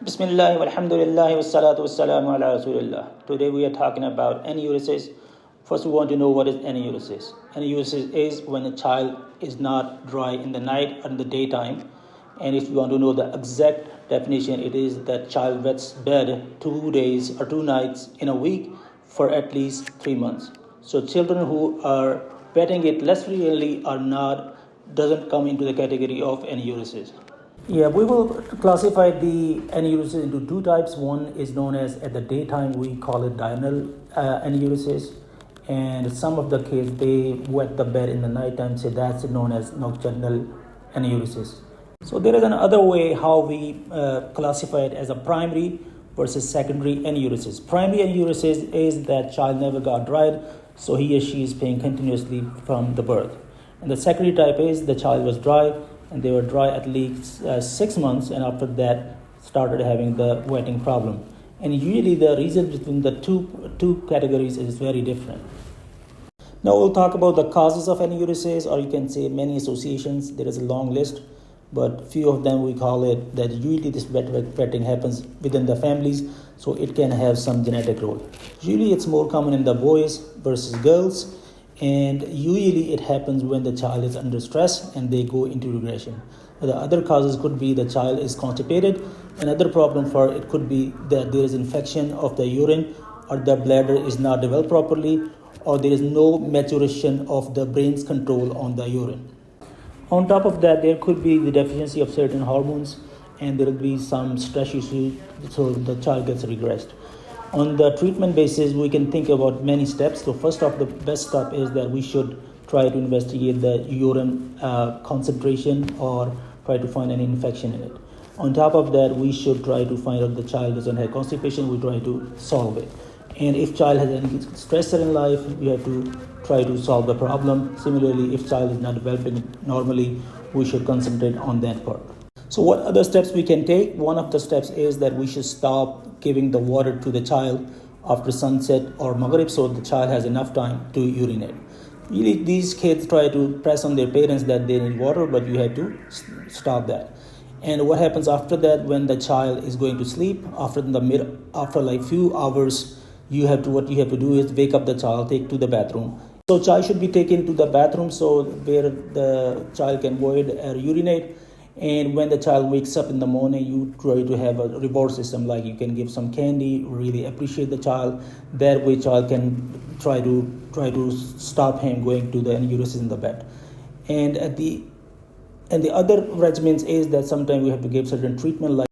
Bismillah, walhamdulillah, wassalatu wassalamu ala rasulillah. Today we are talking about aneurysms. First, we want to know what is aneurysms. Aneurysms is when a child is not dry in the night or in the daytime. And if you want to know the exact definition, it is that child wets bed 2 days or 2 nights in a week for at least 3 months. So children who are wetting it less frequently are not doesn't come into the category of aneurysms. Yeah, we will classify the aneurysms into two types. One is known as at the daytime, we call it diurnal aneurysms. And some of the kids, they wet the bed in the nighttime, so that's known as nocturnal aneurysms. So there is another way how we classify it as a primary versus secondary aneurysms. Primary aneurysms is that child never got dried, so he or she is paying continuously from the birth. And the secondary type is the child was dry, and they were dry at least 6 months, and after that started having the wetting problem. And usually the reason between the two categories is very different. Now we'll talk about the causes of aneurysms, or you can say many associations. There is a long list, but few of them we call it that usually this wetting happens within the families, so it can have some genetic role. Usually it's more common in the boys versus girls, and usually it happens when the child is under stress and they go into regression. The other causes could be the child is constipated. Another problem for it could be that there is infection of the urine, or the bladder is not developed properly, or there is no maturation of the brain's control on the urine. On top of that, there could be the deficiency of certain hormones, and there will be some stress issue, so the child gets regressed. On the treatment basis, we can think about many steps. So first off, the best step is that we should try to investigate the urine concentration, or try to find any infection in it. On top of that, we should try to find out the child doesn't have constipation. We try to solve it. And if child has any stressor in life, we have to try to solve the problem. Similarly, if child is not developing normally, we should concentrate on that part. So what other steps we can take? One of the steps is that we should stop giving the water to the child after sunset or Maghrib, so the child has enough time to urinate. Really, these kids try to press on their parents that they need water, but you have to stop that. And what happens after that, when the child is going to sleep, after like few hours, what you have to do is wake up the child, take to the bathroom. So child should be taken to the bathroom, so where the child can void or urinate. And when the child wakes up in the morning, you try to have a reward system, like you can give some candy, really appreciate the child. That way child can try to stop him going to the aneurysms in the bed. And the other regimens is that sometimes we have to give certain treatment, like